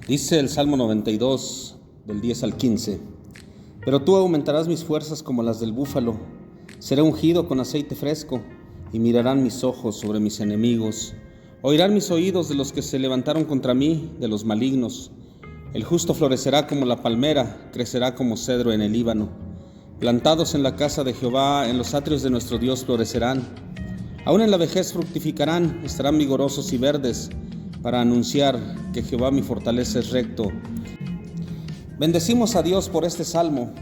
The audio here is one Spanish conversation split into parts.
Dice el Salmo 92, del 10 al 15: Pero tú aumentarás mis fuerzas como las del búfalo, seré ungido con aceite fresco, y mirarán mis ojos sobre mis enemigos. Oirán mis oídos de los que se levantaron contra mí, de los malignos. El justo florecerá como la palmera, crecerá como cedro en el Líbano. Plantados en la casa de Jehová, en los atrios de nuestro Dios florecerán. Aún en la vejez fructificarán, estarán vigorosos y verdes, para anunciar que Jehová mi fortaleza es recto. Bendecimos a Dios por este salmo,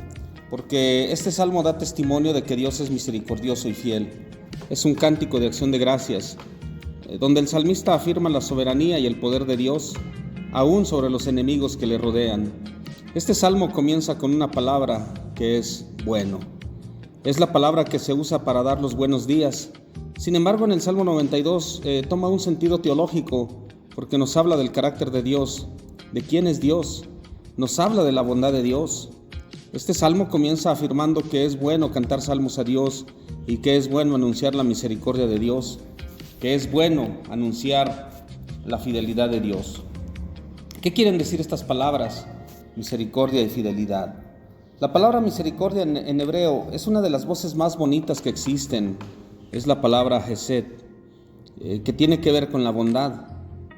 porque este salmo da testimonio de que Dios es misericordioso y fiel. Es un cántico de acción de gracias, donde el salmista afirma la soberanía y el poder de Dios, aún sobre los enemigos que le rodean. Este salmo comienza con una palabra que es bueno. Es la palabra que se usa para dar los buenos días. Sin embargo, en el Salmo 92 toma un sentido teológico, porque nos habla del carácter de Dios, de quién es Dios, nos habla de la bondad de Dios. Este salmo comienza afirmando que es bueno cantar salmos a Dios y que es bueno anunciar la misericordia de Dios, que es bueno anunciar la fidelidad de Dios. ¿Qué quieren decir estas palabras? Misericordia y fidelidad. La palabra misericordia en hebreo es una de las voces más bonitas que existen. Es la palabra Hesed, que tiene que ver con la bondad,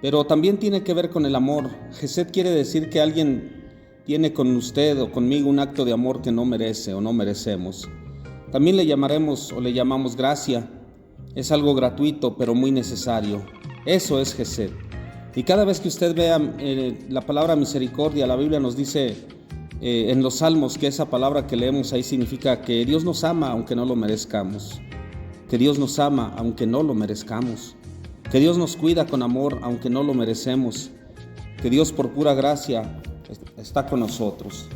pero también tiene que ver con el amor. Hesed quiere decir que alguien tiene con usted o conmigo un acto de amor que no merece o no merecemos. También le llamaremos o le llamamos gracia. Es algo gratuito pero muy necesario. Eso es Hesed. Y cada vez que usted vea la palabra misericordia, la Biblia nos dice en los salmos que esa palabra que leemos ahí significa que Dios nos ama aunque no lo merezcamos. Que Dios nos ama aunque no lo merezcamos. Que Dios nos cuida con amor aunque no lo merecemos. Que Dios por pura gracia está con nosotros.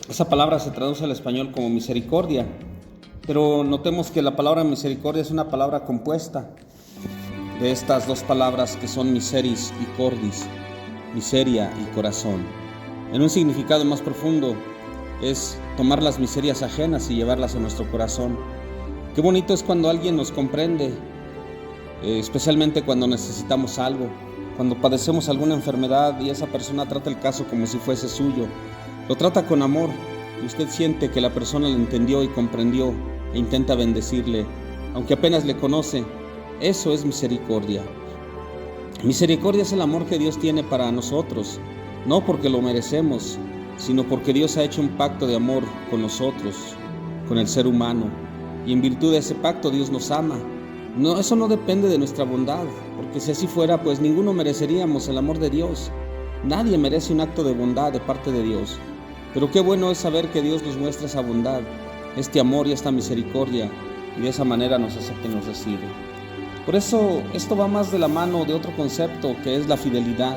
Esa palabra se traduce al español como misericordia, pero notemos que la palabra misericordia es una palabra compuesta de estas dos palabras que son miseris y cordis, miseria y corazón. En un significado más profundo es tomar las miserias ajenas y llevarlas a nuestro corazón. Qué bonito es cuando alguien nos comprende, especialmente cuando necesitamos algo, cuando padecemos alguna enfermedad y esa persona trata el caso como si fuese suyo. Lo trata con amor y usted siente que la persona le entendió y comprendió e intenta bendecirle, aunque apenas le conoce. Eso es misericordia. Misericordia es el amor que Dios tiene para nosotros, no porque lo merecemos, sino porque Dios ha hecho un pacto de amor con nosotros, con el ser humano. Y en virtud de ese pacto Dios nos ama. No, eso no depende de nuestra bondad, porque si así fuera, pues ninguno mereceríamos el amor de Dios. Nadie merece un acto de bondad de parte de Dios. Pero qué bueno es saber que Dios nos muestra esa bondad, este amor y esta misericordia, y de esa manera nos acepta y nos recibe. Por eso esto va más de la mano de otro concepto, que es la fidelidad.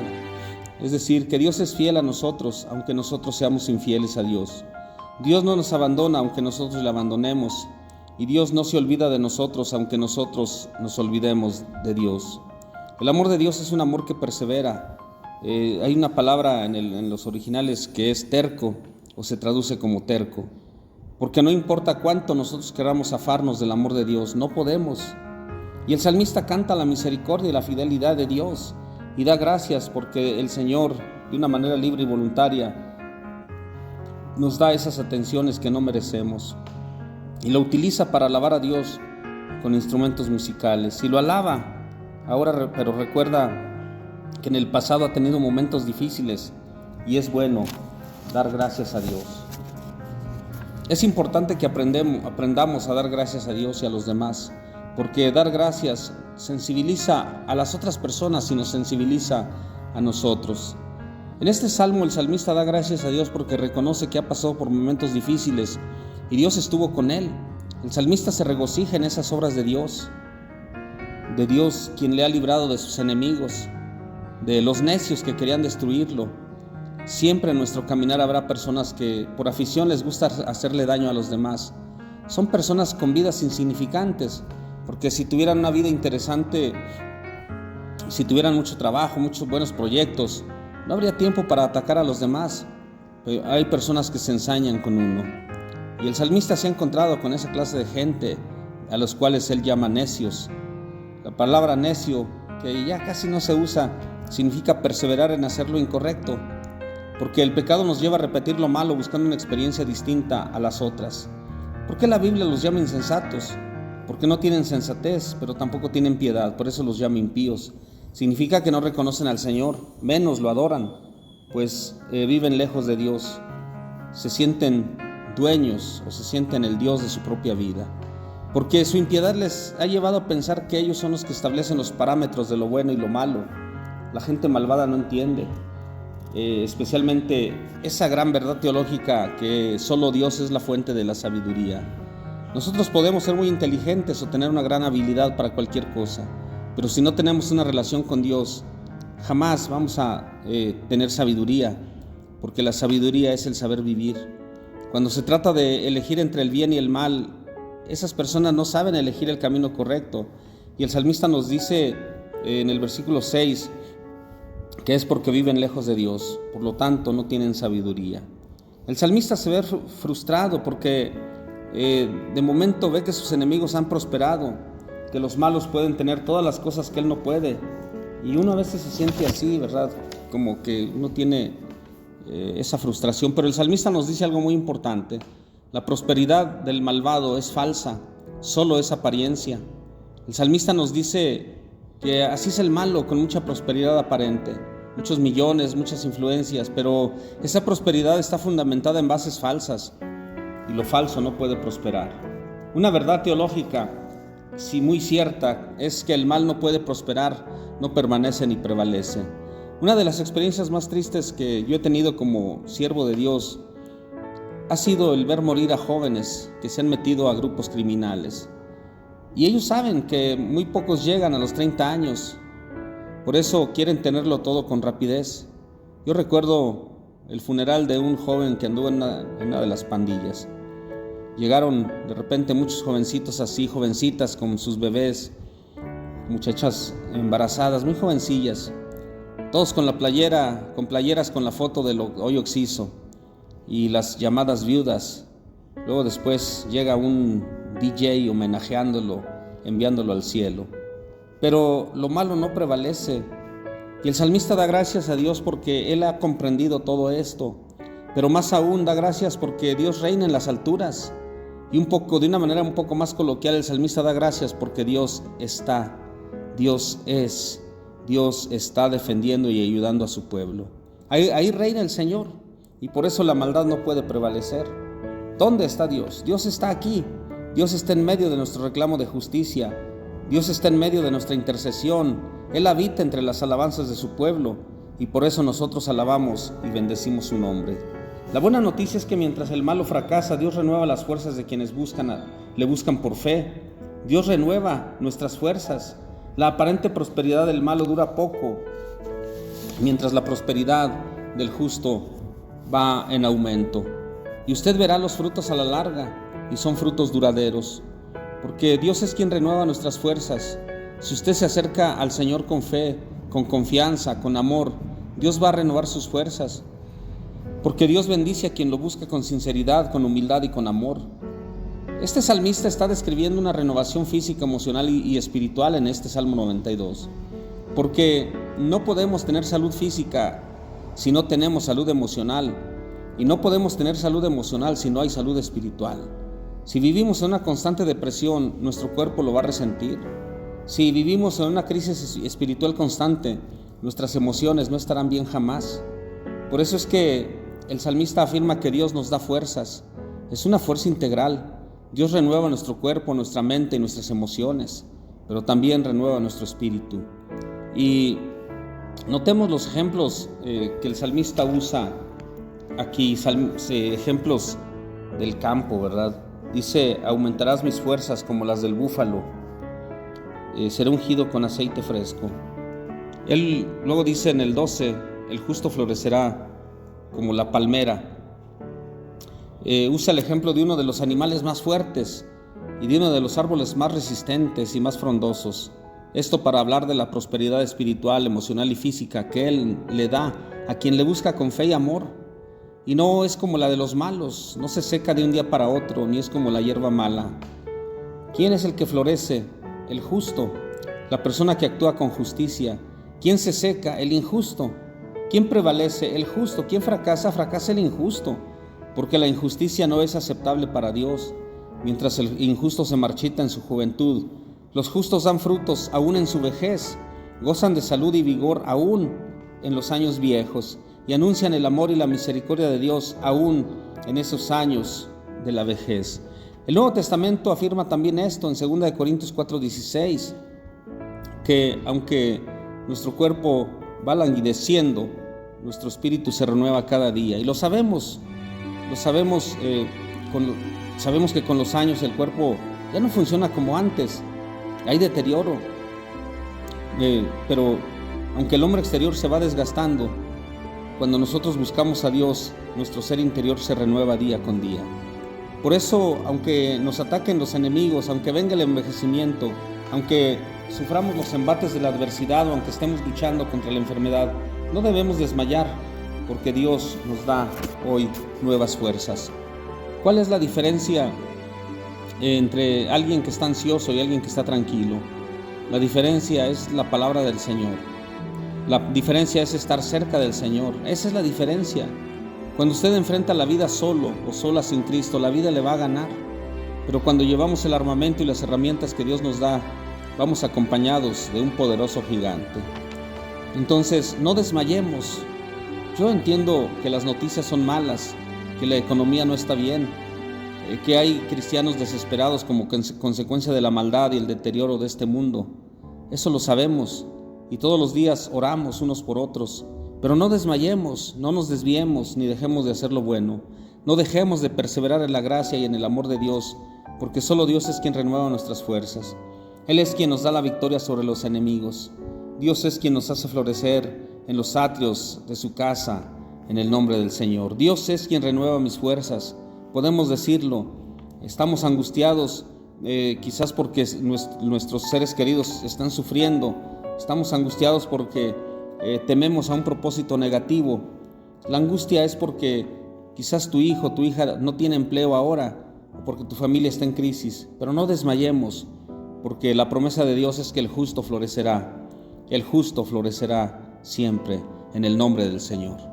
Es decir, que Dios es fiel a nosotros, aunque nosotros seamos infieles a Dios. Dios no nos abandona, aunque nosotros le abandonemos. Y Dios no se olvida de nosotros, aunque nosotros nos olvidemos de Dios. El amor de Dios es un amor que persevera. Hay una palabra en los originales que es terco, o se traduce como terco. Porque no importa cuánto nosotros queramos zafarnos del amor de Dios, no podemos. Y el salmista canta la misericordia y la fidelidad de Dios y da gracias porque el Señor, de una manera libre y voluntaria, nos da esas atenciones que no merecemos. Y lo utiliza para alabar a Dios con instrumentos musicales. Y lo alaba ahora, pero recuerda que en el pasado ha tenido momentos difíciles y es bueno dar gracias a Dios. Es importante que aprendamos a dar gracias a Dios y a los demás, porque dar gracias sensibiliza a las otras personas y nos sensibiliza a nosotros. En este salmo el salmista da gracias a Dios porque reconoce que ha pasado por momentos difíciles y Dios estuvo con él. El salmista se regocija en esas obras de Dios quien le ha librado de sus enemigos, de los necios que querían destruirlo. Siempre en nuestro caminar habrá personas que por afición les gusta hacerle daño a los demás. Son personas con vidas insignificantes, porque si tuvieran una vida interesante, si tuvieran mucho trabajo, muchos buenos proyectos, no habría tiempo para atacar a los demás. Pero hay personas que se ensañan con uno. Y el salmista se ha encontrado con esa clase de gente a los cuales él llama necios. La palabra necio, que ya casi no se usa, significa perseverar en hacer lo incorrecto, porque el pecado nos lleva a repetir lo malo buscando una experiencia distinta a las otras. ¿Por qué la Biblia los llama insensatos? Porque no tienen sensatez, pero tampoco tienen piedad, por eso los llama impíos. Significa que no reconocen al Señor, menos lo adoran, pues viven lejos de Dios, se sienten dueños o se sienten el Dios de su propia vida, porque su impiedad les ha llevado a pensar que ellos son los que establecen los parámetros de lo bueno y lo malo. La gente malvada no entiende, especialmente esa gran verdad teológica que solo Dios es la fuente de la sabiduría. Nosotros podemos ser muy inteligentes o tener una gran habilidad para cualquier cosa, pero si no tenemos una relación con Dios, jamás vamos a tener sabiduría, porque la sabiduría es el saber vivir. Cuando se trata de elegir entre el bien y el mal, esas personas no saben elegir el camino correcto. Y el salmista nos dice en el versículo 6 que es porque viven lejos de Dios, por lo tanto no tienen sabiduría. El salmista se ve frustrado porque de momento ve que sus enemigos han prosperado, que los malos pueden tener todas las cosas que él no puede. Y uno a veces se siente así, ¿verdad? Como que uno tiene esa frustración. Pero el salmista nos dice algo muy importante. La prosperidad del malvado es falsa, solo es apariencia. El salmista nos dice que así es el malo, con mucha prosperidad aparente, muchos millones, muchas influencias, pero esa prosperidad está fundamentada en bases falsas y lo falso no puede prosperar. Una verdad teológica, sí muy cierta, es que el mal no puede prosperar, no permanece ni prevalece. Una de las experiencias más tristes que yo he tenido como siervo de Dios ha sido el ver morir a jóvenes que se han metido a grupos criminales. Y ellos saben que muy pocos llegan a los 30 años, por eso quieren tenerlo todo con rapidez. Yo recuerdo el funeral de un joven que anduvo en una de las pandillas. Llegaron de repente muchos jovencitos así, jovencitas con sus bebés, muchachas embarazadas, muy jovencillas, todos con playeras con la foto del hoyo Oxiso y las llamadas viudas. Luego después llega un DJ homenajeándolo, enviándolo al cielo. Pero lo malo no prevalece. Y el salmista da gracias a Dios porque él ha comprendido todo esto. Pero más aún da gracias porque Dios reina en las alturas. Y de una manera un poco más coloquial, el salmista da gracias porque Dios está, Dios es, Dios está defendiendo y ayudando a su pueblo. Ahí reina el Señor y por eso la maldad no puede prevalecer. ¿Dónde está Dios? Dios está aquí. Dios está en medio de nuestro reclamo de justicia. Dios está en medio de nuestra intercesión. Él habita entre las alabanzas de su pueblo y por eso nosotros alabamos y bendecimos su nombre. La buena noticia es que mientras el malo fracasa, Dios renueva las fuerzas de quienes le buscan por fe. Dios renueva nuestras fuerzas. La aparente prosperidad del malo dura poco, mientras la prosperidad del justo va en aumento. Y usted verá los frutos a la larga, y son frutos duraderos, porque Dios es quien renueva nuestras fuerzas. Si usted se acerca al Señor con fe, con confianza, con amor, Dios va a renovar sus fuerzas, porque Dios bendice a quien lo busca con sinceridad, con humildad y con amor. Este salmista está describiendo una renovación física, emocional y espiritual en este Salmo 92, porque no podemos tener salud física si no tenemos salud emocional, y no podemos tener salud emocional si no hay salud espiritual. Si vivimos en una constante depresión, nuestro cuerpo lo va a resentir. Si vivimos en una crisis espiritual constante, nuestras emociones no estarán bien jamás. Por eso es que el salmista afirma que Dios nos da fuerzas. Es una fuerza integral. Dios renueva nuestro cuerpo, nuestra mente y nuestras emociones, pero también renueva nuestro espíritu. Y notemos los ejemplos que el salmista usa aquí, ejemplos del campo, ¿verdad? Dice: aumentarás mis fuerzas como las del búfalo, seré ungido con aceite fresco. Él luego dice en el 12, el justo florecerá como la palmera. Usa el ejemplo de uno de los animales más fuertes y de uno de los árboles más resistentes y más frondosos. Esto para hablar de la prosperidad espiritual, emocional y física que Él le da a quien le busca con fe y amor. Y no es como la de los malos, no se seca de un día para otro, ni es como la hierba mala. ¿Quién es el que florece? El justo, la persona que actúa con justicia, ¿Quién se seca? El injusto. ¿Quién prevalece? El justo. ¿Quién fracasa? Fracasa el injusto, porque la injusticia no es aceptable para Dios. Mientras el injusto se marchita en su juventud, los justos dan frutos aún en su vejez, gozan de salud y vigor aún en los años viejos, y anuncian el amor y la misericordia de Dios aún en esos años de la vejez. El Nuevo Testamento afirma también esto en 2 Corintios 4:16, que aunque nuestro cuerpo va languideciendo, nuestro espíritu se renueva cada día. Y lo sabemos que con los años el cuerpo ya no funciona como antes, hay deterioro. Pero aunque el hombre exterior se va desgastando, cuando nosotros buscamos a Dios, nuestro ser interior se renueva día con día. Por eso, aunque nos ataquen los enemigos, aunque venga el envejecimiento, aunque suframos los embates de la adversidad o aunque estemos luchando contra la enfermedad, no debemos desmayar, porque Dios nos da hoy nuevas fuerzas. ¿Cuál es la diferencia entre alguien que está ansioso y alguien que está tranquilo? La diferencia es la palabra del Señor. La diferencia es estar cerca del Señor. Esa es la diferencia. Cuando usted enfrenta la vida solo o sola sin Cristo, la vida le va a ganar. Pero cuando llevamos el armamento y las herramientas que Dios nos da, vamos acompañados de un poderoso gigante. Entonces, no desmayemos. Yo entiendo que las noticias son malas, que la economía no está bien, que hay cristianos desesperados como consecuencia de la maldad y el deterioro de este mundo. Eso lo sabemos y todos los días oramos unos por otros. Pero no desmayemos, no nos desviemos ni dejemos de hacer lo bueno. No dejemos de perseverar en la gracia y en el amor de Dios, porque solo Dios es quien renueva nuestras fuerzas. Él es quien nos da la victoria sobre los enemigos. Dios es quien nos hace florecer en los atrios de su casa, en el nombre del Señor. Dios es quien renueva mis fuerzas. Podemos decirlo. Estamos angustiados, quizás porque nuestros seres queridos están sufriendo. Estamos angustiados porque tememos a un propósito negativo. La angustia es porque quizás tu hijo, tu hija no tiene empleo ahora, o porque tu familia está en crisis. Pero no desmayemos, porque la promesa de Dios es que el justo florecerá. El justo florecerá siempre en el nombre del Señor.